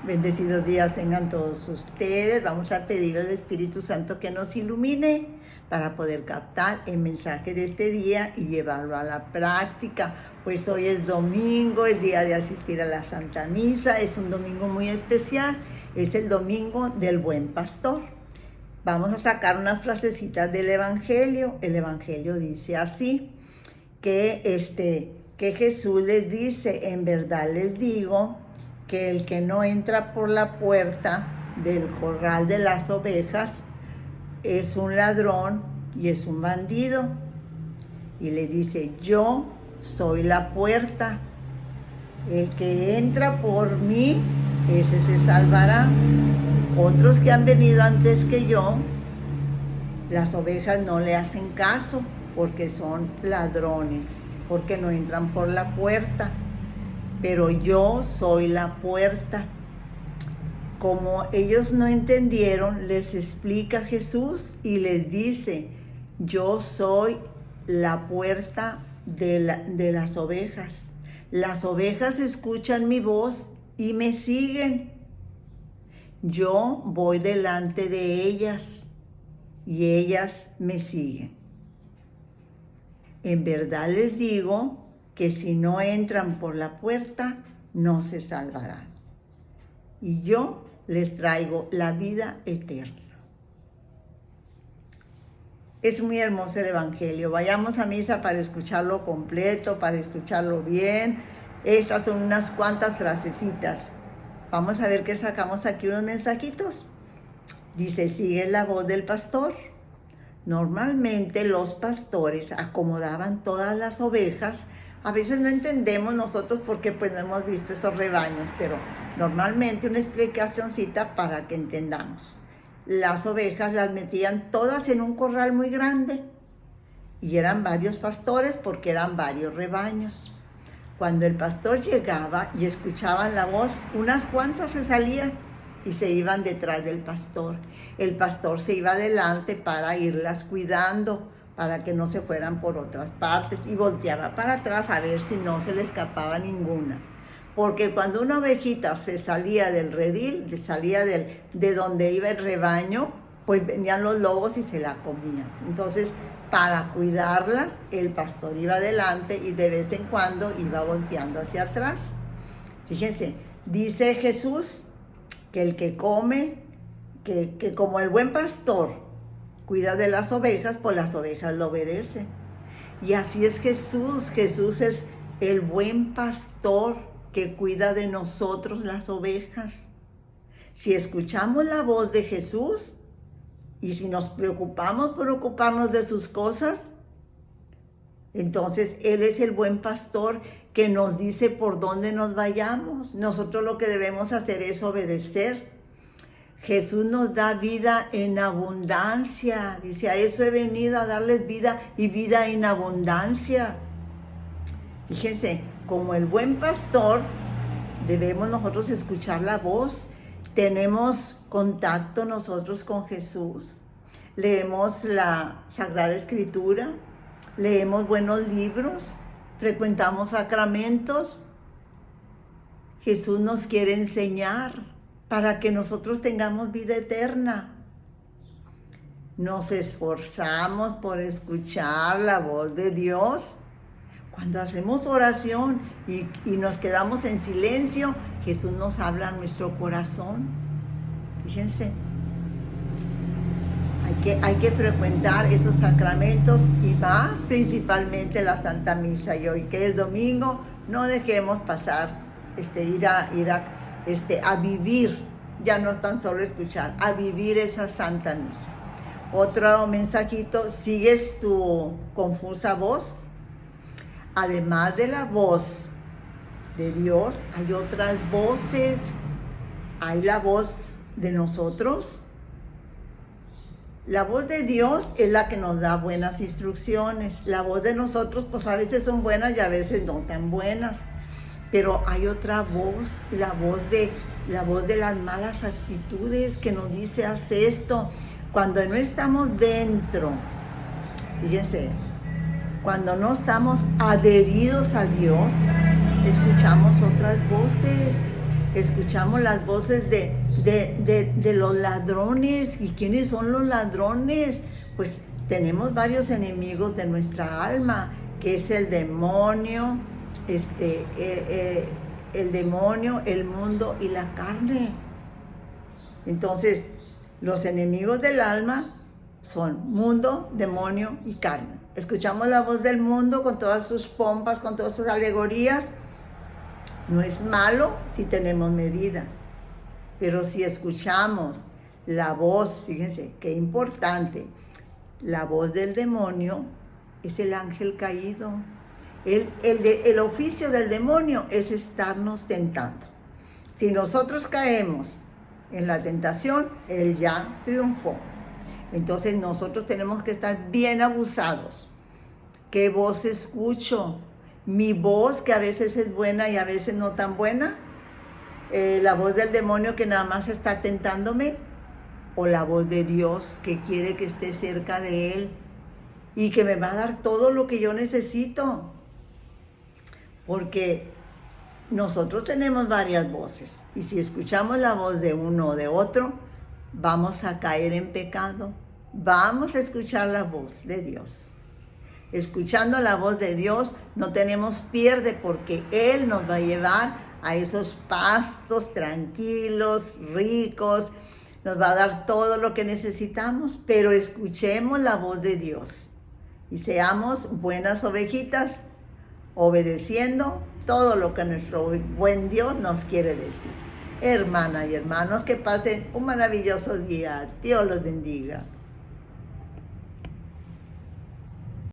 Bendecidos días tengan todos ustedes. Vamos a pedir al Espíritu Santo que nos ilumine para poder captar el mensaje de este día y llevarlo a la práctica. Pues hoy es domingo, es día de asistir a la Santa Misa. Es un domingo muy especial. Es el domingo del Buen Pastor. Vamos a sacar unas frasecitas del Evangelio. El Evangelio dice así, que Jesús les dice: en verdad les digo que el que no entra por la puerta del corral de las ovejas es un ladrón y es un bandido. Y le dice: yo soy la puerta. El que entra por mí, ese se salvará. Otros que han venido antes que yo, las ovejas no le hacen caso porque son ladrones, porque no entran por la puerta. Pero yo soy la puerta. Como ellos no entendieron, les explica Jesús y les dice: yo soy la puerta de las ovejas. Las ovejas escuchan mi voz y me siguen. Yo voy delante de ellas y ellas me siguen. En verdad les digo que si no entran por la puerta, no se salvarán. Y yo les traigo la vida eterna. Es muy hermoso el Evangelio. Vayamos a misa para escucharlo completo, para escucharlo bien. Estas son unas cuantas frasecitas. Vamos a ver qué sacamos aquí, unos mensajitos. Dice: sigue la voz del pastor. Normalmente los pastores acomodaban todas las ovejas. A veces no entendemos nosotros porque pues no hemos visto esos rebaños, pero normalmente una explicacióncita para que entendamos. Las ovejas las metían todas en un corral muy grande y eran varios pastores porque eran varios rebaños. Cuando el pastor llegaba y escuchaban la voz, unas cuantas se salían y se iban detrás del pastor. El pastor se iba adelante para irlas cuidando, para que no se fueran por otras partes, y volteaba para atrás a ver si no se le escapaba ninguna. Porque cuando una ovejita se salía del redil, salía de donde iba el rebaño, pues venían los lobos y se la comían. Entonces, para cuidarlas, el pastor iba adelante y de vez en cuando iba volteando hacia atrás. Fíjense, dice Jesús que el que come, que como el buen pastor cuida de las ovejas, pues las ovejas lo obedecen. Y así es Jesús. Jesús es el buen pastor que cuida de nosotros las ovejas. Si escuchamos la voz de Jesús y si nos preocupamos por ocuparnos de sus cosas, entonces Él es el buen pastor que nos dice por dónde nos vayamos. Nosotros lo que debemos hacer es obedecer. Jesús nos da vida en abundancia. Dice: a eso he venido, a darles vida y vida en abundancia. Fíjense, como el buen pastor, debemos nosotros escuchar la voz. Tenemos contacto nosotros con Jesús. Leemos la Sagrada Escritura, leemos buenos libros, frecuentamos sacramentos. Jesús nos quiere enseñar para que nosotros tengamos vida eterna. Nos esforzamos por escuchar la voz de Dios. Cuando hacemos oración y nos quedamos en silencio, Jesús nos habla a nuestro corazón. Fíjense, hay que frecuentar esos sacramentos y más principalmente la Santa Misa. Y hoy que es domingo, no dejemos pasar, ir a vivir, ya no es tan solo escuchar, a vivir esa Santa Misa. Otro mensajito: ¿sigues tu confusa voz? Además de la voz de Dios, hay otras voces. Hay la voz de nosotros. La voz de Dios es la que nos da buenas instrucciones. La voz de nosotros, pues a veces son buenas y a veces no tan buenas. Pero hay otra voz, la voz de las malas actitudes, que nos dice: haz esto. Cuando no estamos dentro, fíjense, cuando no estamos adheridos a Dios, escuchamos otras voces. Escuchamos las voces de los ladrones. ¿Y quiénes son los ladrones? Pues tenemos varios enemigos de nuestra alma, que es el demonio, el demonio, el mundo y la carne. Entonces, los enemigos del alma son mundo, demonio y carne. Escuchamos la voz del mundo con todas sus pompas, con todas sus alegorías. No es malo si tenemos medida, pero si escuchamos la voz, fíjense qué importante, la voz del demonio es el ángel caído. El oficio del demonio es estarnos tentando. Si nosotros caemos en la tentación, él ya triunfó. Entonces nosotros tenemos que estar bien abusados. ¿Qué voz escucho? Mi voz, que a veces es buena y a veces no tan buena. La voz del demonio que nada más está tentándome. O la voz de Dios que quiere que esté cerca de Él y que me va a dar todo lo que yo necesito. Porque nosotros tenemos varias voces y si escuchamos la voz de uno o de otro, vamos a caer en pecado. Vamos a escuchar la voz de Dios. Escuchando la voz de Dios no tenemos pierde, porque Él nos va a llevar a esos pastos tranquilos, ricos, nos va a dar todo lo que necesitamos, pero escuchemos la voz de Dios y seamos buenas ovejitas, obedeciendo todo lo que nuestro buen Dios nos quiere decir. Hermanas y hermanos, que pasen un maravilloso día. Dios los bendiga.